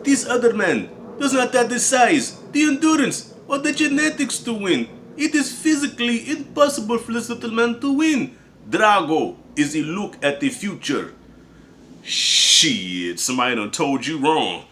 This other man does not have the size, the endurance, or the genetics to win. It is physically impossible for this little man to win. Drago is a look at the future. Shit, somebody done told you wrong.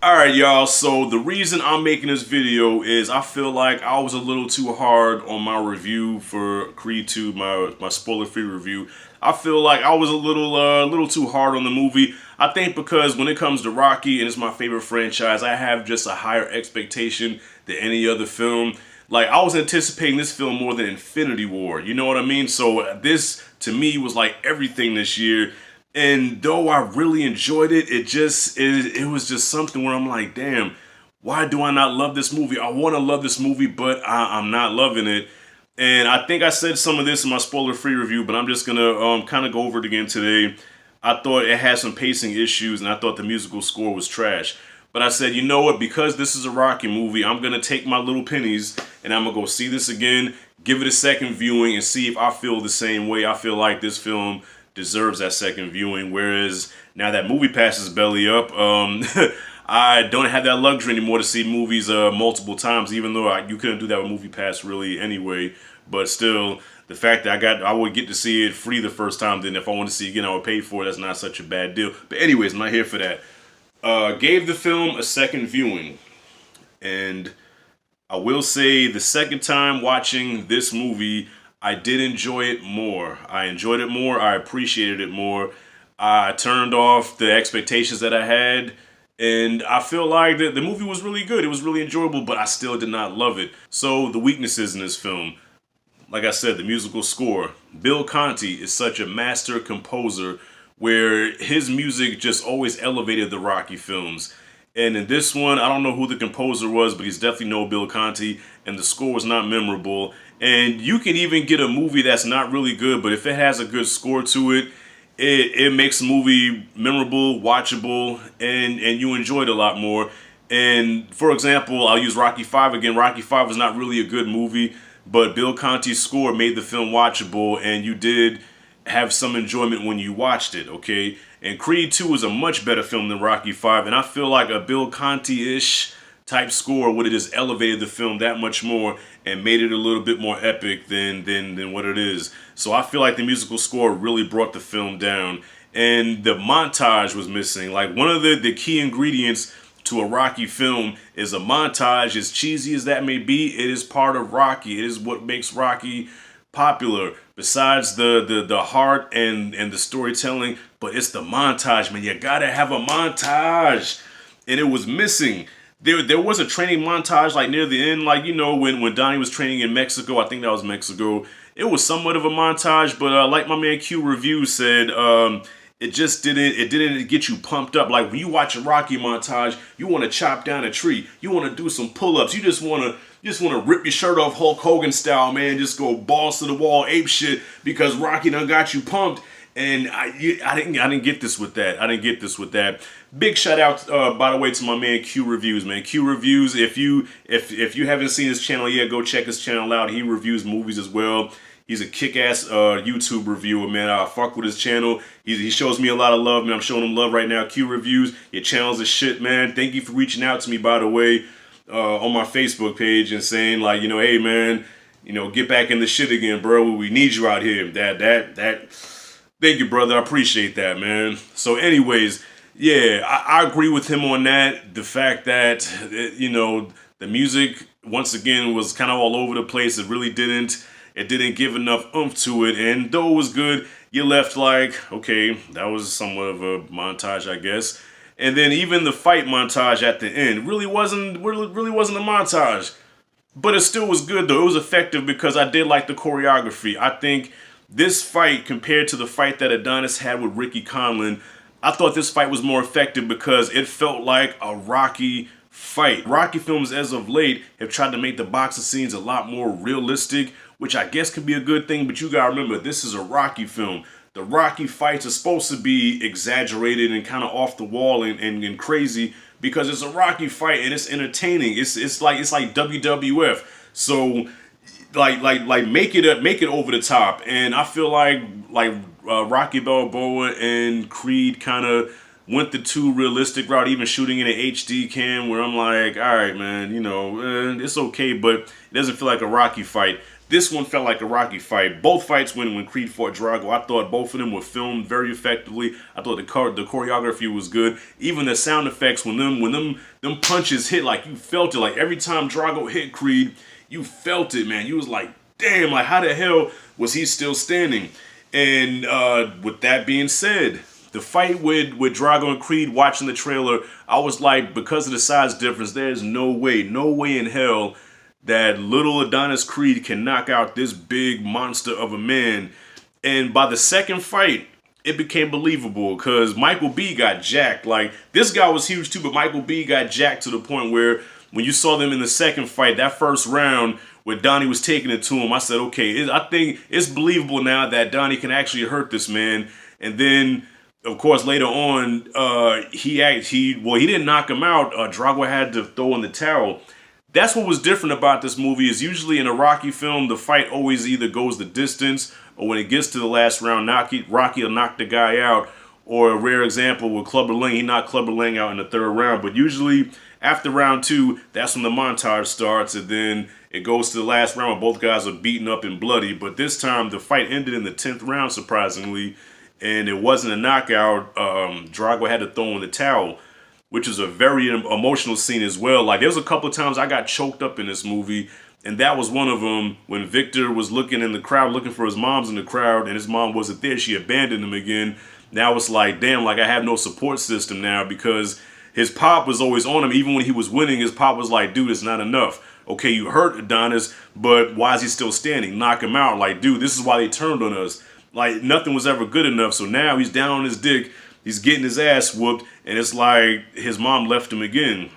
Alright y'all, so the reason I'm making this video is I feel like I was a little too hard on my review for Creed 2, my spoiler-free review. I feel like I was a little too hard on the movie. I think because when it comes to Rocky, and it's my favorite franchise, I have just a higher expectation than any other film. Like, I was anticipating this film more than Infinity War, you know what I mean? So this, to me, was like everything this year. And though I really enjoyed it, it was just something where I'm like, damn, why do I not love this movie? I want to love this movie, but I'm not loving it. And I think I said some of this in my spoiler-free review, but I'm just going to kind of go over it again today. I thought it had some pacing issues, and I thought the musical score was trash. But I said, you know what, because this is a Rocky movie, I'm going to take my little pennies, and I'm going to go see this again, give it a second viewing, and see if I feel the same way. I feel like this film deserves that second viewing, whereas now that MoviePass is belly up, I don't have that luxury anymore to see movies multiple times, even though you couldn't do that with MoviePass really anyway. But still, the fact that I would get to see it free the first time, then if I want to see it again, I would pay for it. That's not such a bad deal. But anyways, I'm not here for that. Gave the film a second viewing, and I will say the second time watching this movie, I did enjoy it more. I enjoyed it more. I appreciated it more. I turned off the expectations that I had, and I feel like the movie was really good. It was really enjoyable, but I still did not love it. So the weaknesses in this film, like I said, the musical score. Bill Conti is such a master composer where his music just always elevated the Rocky films. And in this one, I don't know who the composer was, but he's definitely no Bill Conti, and the score was not memorable. And you can even get a movie that's not really good, but if it has a good score to it, it makes the movie memorable, watchable, and you enjoy it a lot more. And for example, I'll use Rocky 5 again. Rocky 5 was not really a good movie, but Bill Conti's score made the film watchable, and you did have some enjoyment when you watched it, okay? And Creed 2 is a much better film than Rocky 5, and I feel like a Bill Conti-ish type score would have just elevated the film that much more and made it a little bit more epic than what it is. So I feel like the musical score really brought the film down, and the montage was missing. Like, one of the key ingredients to a Rocky film is a montage. As cheesy as that may be, it is part of Rocky. It is what makes Rocky popular, besides the heart and the storytelling, but it's the montage, man. You gotta have a montage, and it was missing. There was a training montage like near the end, like, you know, when Donnie was training in Mexico. I think that was Mexico. It was somewhat of a montage, but like my man Q Review said, it didn't get you pumped up. Like, when you watch a Rocky montage, you want to chop down a tree, you want to do some pull-ups, you just want to rip your shirt off Hulk Hogan style, man. Just go balls to the wall, ape shit, because Rocky done got you pumped. And I didn't get this with that. I didn't get this with that. Big shout out, by the way, to my man Q Reviews, man. Q Reviews. If you haven't seen his channel yet, go check his channel out. He reviews movies as well. He's a kick-ass YouTube reviewer, man. I fuck with his channel. He shows me a lot of love, man. I'm showing him love right now. Q Reviews. Your channel's a shit, man. Thank you for reaching out to me, by the way, on my Facebook page and saying, like, you know, hey, man, you know, get back in the shit again, bro. We need you out here. Thank you, brother. I appreciate that, man. So anyways, yeah, I agree with him on that. The fact that, you know, the music, once again, was kind of all over the place. It didn't give enough oomph to it. And though it was good, you left like, okay, that was somewhat of a montage, I guess. And then even the fight montage at the end really wasn't a montage. But it still was good, though. It was effective because I did like the choreography. I think this fight, compared to the fight that Adonis had with Ricky Conlan, I thought this fight was more effective because it felt like a Rocky fight. Rocky films as of late have tried to make the boxing scenes a lot more realistic, which I guess could be a good thing, but you gotta remember, this is a Rocky film. The Rocky fights are supposed to be exaggerated and kind of off the wall and crazy, because it's a Rocky fight and it's entertaining. It's like WWF. So like make it over the top. And I feel like Rocky Balboa and Creed kind of went the too realistic route, even shooting in an HD cam, where I'm like, all right, man, it's okay, but it doesn't feel like a Rocky fight. This one felt like a Rocky fight. Both fights, when Creed fought Drago, I thought both of them were filmed very effectively. I thought the choreography was good. Even the sound effects, when them punches hit, like you felt it. Like every time Drago hit Creed, you felt it, man. You was like, damn, like how the hell was he still standing? And with that being said, the fight with Drago and Creed, watching the trailer, I was like, because of the size difference, there's no way in hell that little Adonis Creed can knock out this big monster of a man. And by the second fight, it became believable because Michael B got jacked. Like, this guy was huge too, but Michael B got jacked to the point where when you saw them in the second fight, that first round where Donnie was taking it to him, I said, okay, I think it's believable now that Donnie can actually hurt this man. And then, of course, later on, he didn't knock him out. Drago had to throw in the towel. That's what was different about this movie, is usually in a Rocky film, the fight always either goes the distance, or when it gets to the last round, Rocky will knock the guy out. Or a rare example with Clubber Lang, he knocked Clubber Lang out in the third round. But usually after round 2, that's when the montage starts, and then it goes to the last round where both guys are beaten up and bloody. But this time, the fight ended in the 10th round, surprisingly, and it wasn't a knockout. Drago had to throw in the towel, which is a very emotional scene as well. Like, there was a couple of times I got choked up in this movie, and that was one of them when Victor was looking in the crowd, looking for his mom's in the crowd, and his mom wasn't there. She abandoned him again. Now it's like, damn, like I have no support system now, because his pop was always on him. Even when he was winning, his pop was like, dude, it's not enough. Okay, you hurt Adonis, but why is he still standing? Knock him out. Like, dude, this is why they turned on us. Like, nothing was ever good enough. So now he's down on his dick. He's getting his ass whooped, and it's like his mom left him again.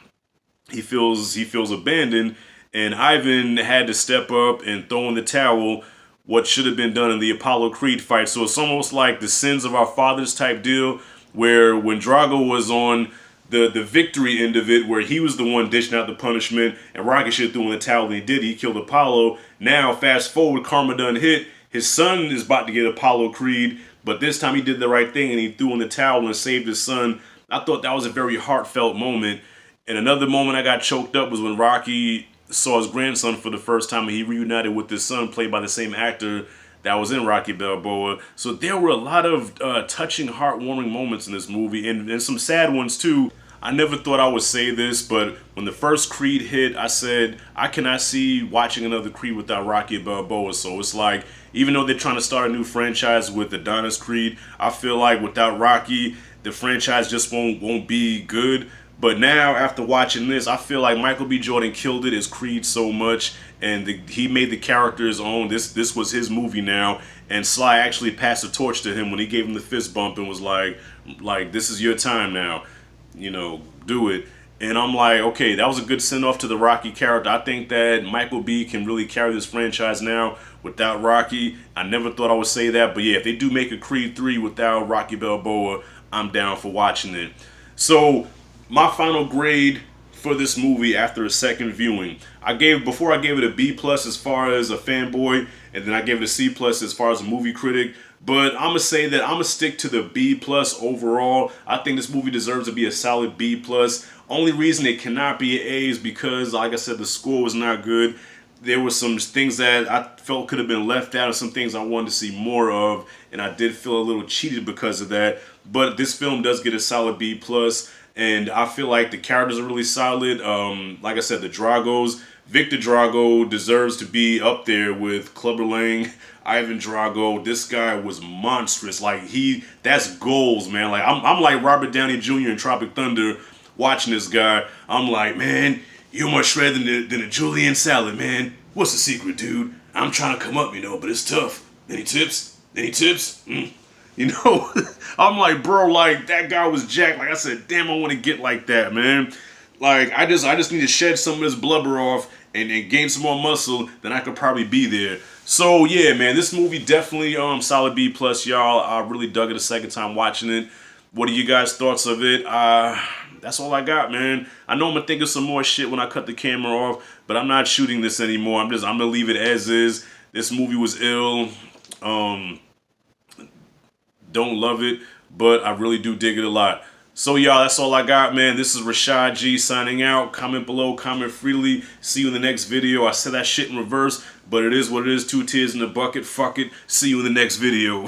He feels abandoned, and Ivan had to step up and throw in the towel what should have been done in the Apollo Creed fight. So it's almost like the sins of our fathers type deal, where when Drago was on the victory end of it, where he was the one dishing out the punishment, and Rocky should have threw in the towel, and he did. He killed Apollo. Now, fast forward, karma done hit. His son is about to get Apollo Creed, but this time he did the right thing and he threw in the towel and saved his son. I thought that was a very heartfelt moment. And another moment I got choked up was when Rocky saw his grandson for the first time, and he reunited with his son, played by the same actor that was in Rocky Balboa. So there were a lot of touching, heartwarming moments in this movie, and some sad ones too. I never thought I would say this, but when the first Creed hit, I said, I cannot see watching another Creed without Rocky Balboa. So it's like, even though they're trying to start a new franchise with Adonis Creed, I feel like without Rocky, the franchise just won't be good. But now, after watching this, I feel like Michael B. Jordan killed it as Creed so much, and he made the character his own. This was his movie now, and Sly actually passed the torch to him when he gave him the fist bump and was like, this is your time now, do it. And I'm like, okay, that was a good send-off to the Rocky character. I think that Michael B. can really carry this franchise now without Rocky. I never thought I would say that, but yeah, if they do make a Creed 3 without Rocky Balboa, I'm down for watching it. So, my final grade for this movie after a second viewing, before I gave it a B+ as far as a fanboy, and then I gave it a C+ as far as a movie critic. But I'm going to say that I'm going to stick to the B+ overall. I think this movie deserves to be a solid B+. Only reason it cannot be an A is because, like I said, the score was not good. There were some things that I felt could have been left out, and some things I wanted to see more of, and I did feel a little cheated because of that. But this film does get a solid B+, and I feel like the characters are really solid. Like I said, the Dragos, Victor Drago deserves to be up there with Clubber Lang, Ivan Drago. This guy was monstrous. Like, that's goals, man. Like, I'm like Robert Downey Jr. in Tropic Thunder watching this guy. I'm like, man, you're more shredded than a julienne salad, man. What's the secret, dude? I'm trying to come up, but it's tough. Any tips? Any tips? I'm like, bro, like, that guy was jacked. Like I said, damn, I want to get like that, man. Like, I just need to shed some of this blubber off and gain some more muscle, then I could probably be there. So, yeah, man, this movie definitely solid B+, y'all. I really dug it a second time watching it. What are you guys' thoughts of it? that's all I got, man. I know I'm gonna think of some more shit when I cut the camera off, but I'm not shooting this anymore. I'm gonna leave it as is. This movie was ill. Don't love it, but I really do dig it a lot. So y'all, that's all I got, man. This is Rashad G signing out. Comment below, comment freely. See you in the next video. I said that shit in reverse, but it is what it is. 2 tears in the bucket. Fuck it. See you in the next video.